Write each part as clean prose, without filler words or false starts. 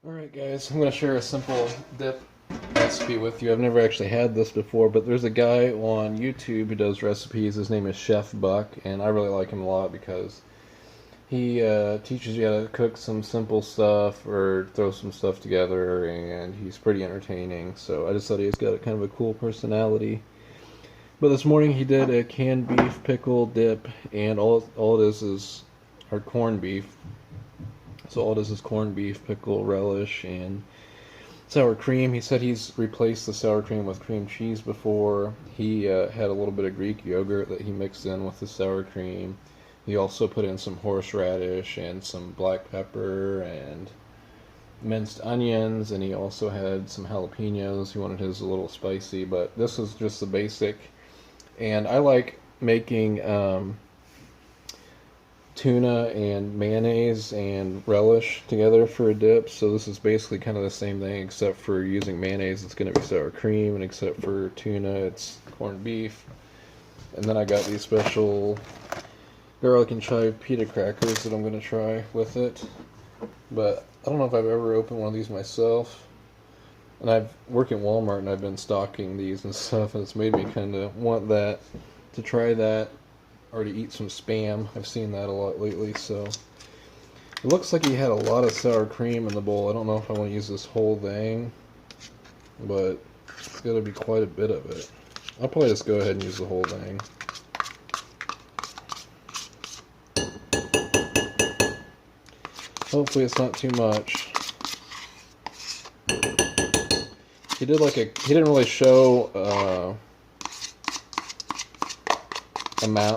Alright guys, I'm going to share a simple dip recipe with you. I've never actually had this before, but there's a guy on YouTube who does recipes. His name is Chef Buck, and I really like him a lot because he teaches you how to cook some simple stuff or throw some stuff together, and he's pretty entertaining. So I just thought he's got a kind of a cool personality. But this morning he did a canned beef pickle dip, and all it is our corned beef. So all it is corned beef, pickle, relish, and sour cream. He said he's replaced the sour cream with cream cheese before. He had a little bit of Greek yogurt that he mixed in with the sour cream. He also put in some horseradish and some black pepper and minced onions, and he also had some jalapenos. He wanted his a little spicy, but this is just the basic. And I like making tuna and mayonnaise and relish together for a dip. So this is basically kind of the same thing, except for using mayonnaise, it's going to be sour cream, and except for tuna, it's corned beef. And then I got these special garlic and chive pita crackers that I'm going to try with it. But I don't know if I've ever opened one of these myself. And I've worked at Walmart and I've been stocking these and stuff, and it's made me kind of want to try that, or to eat some Spam. I've seen that a lot lately, so it looks like he had a lot of sour cream in the bowl. I don't know if I want to use this whole thing, but it's got to be quite a bit of it. I'll probably just go ahead and use the whole thing. Hopefully it's not too much. He didn't really show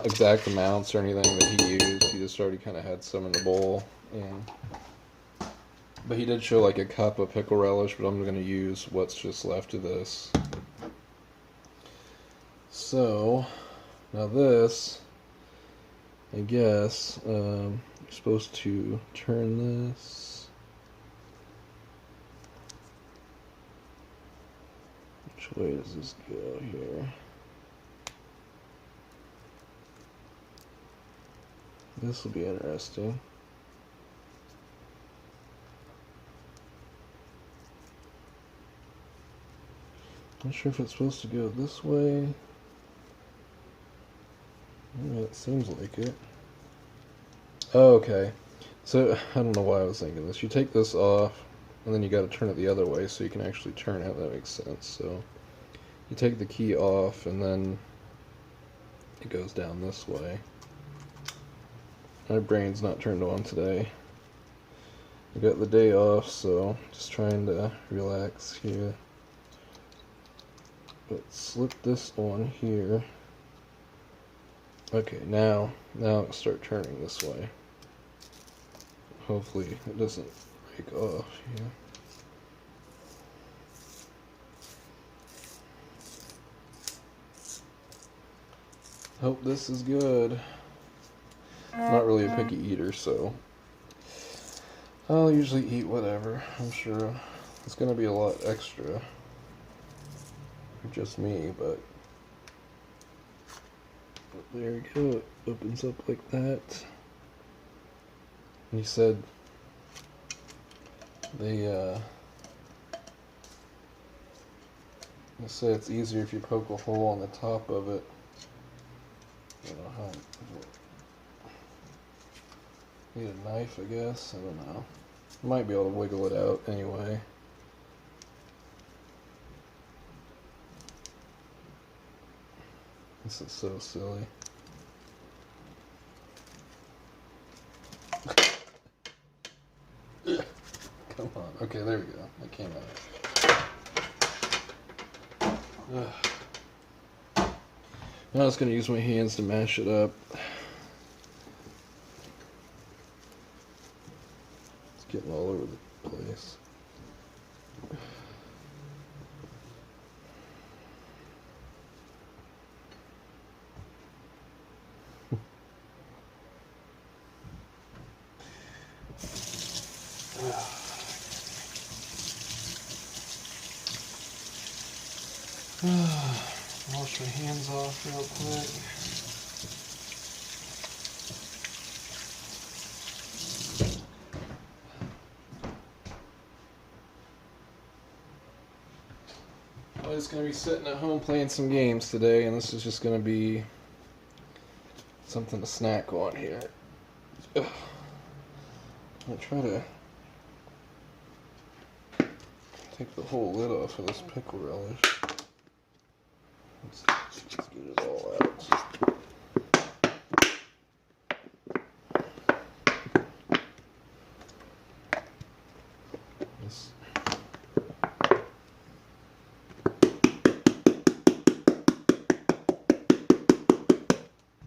exact amounts or anything that he used. He just already kind of had some in the bowl, but he did show like a cup of pickle relish, but I'm going to use what's just left of this. So now this, I guess, you're supposed to turn this. Which way does this go here? This will be interesting. Not sure if it's supposed to go this way. Yeah, it seems like it. Oh, okay. So, I don't know why I was thinking this. You take this off, and then you gotta turn it the other way so you can actually turn it. That makes sense. So, you take the key off, and then it goes down this way. My brain's not turned on today. I got the day off, so just trying to relax here. But slip this on here. Okay, now it'll start turning this way. Hopefully it doesn't break off here. Hope this is good. I'm not really a picky eater, so I'll usually eat whatever. I'm sure it's going to be a lot extra for just me, but there you go. It opens up like that. And he said they say it's easier if you poke a hole on the top of it. I don't know how. Need a knife, I guess. I don't know. Might be able to wiggle it out anyway. This is so silly. Come on. Okay, there we go. That came out. Now I'm just going to use my hands to mash it up. It's getting all over the place. Wash my hands off real quick. just going to be sitting at home playing some games today, and this is just going to be something to snack on here. Ugh. I'm going to try to take the whole lid off of this pickle relish. Let's get it all out. This.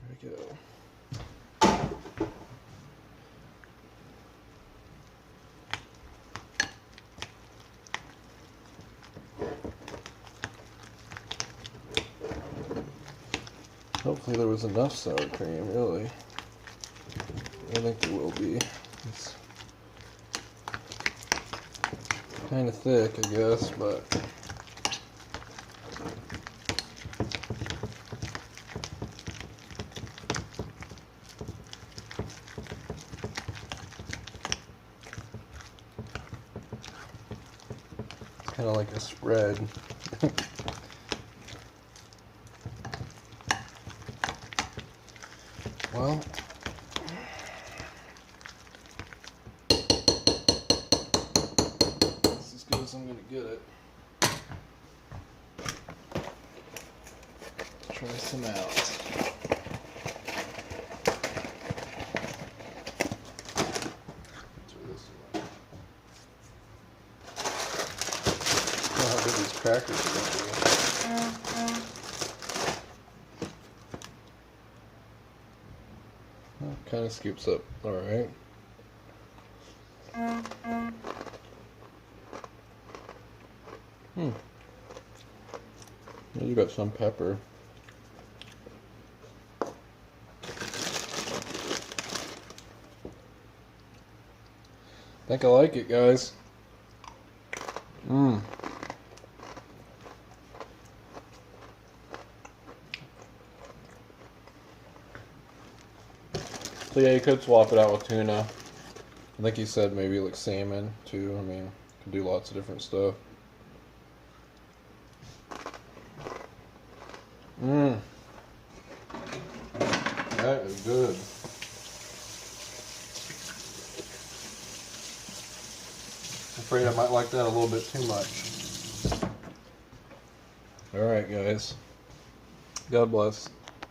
There we go. Hopefully there was enough sour cream, really. I think there will be. It's kind of thick, I guess, but it's kind of like a spread. Well, that's as good as I'm going to get it. Let's try some out. Look how good these crackers are going to be. Kind of scoops up, alright. You got some pepper. I think I like it, guys. So yeah, you could swap it out with tuna. I think he said maybe like salmon too. I mean, you can do lots of different stuff. That is good. I'm afraid I might like that a little bit too much. Alright, guys. God bless.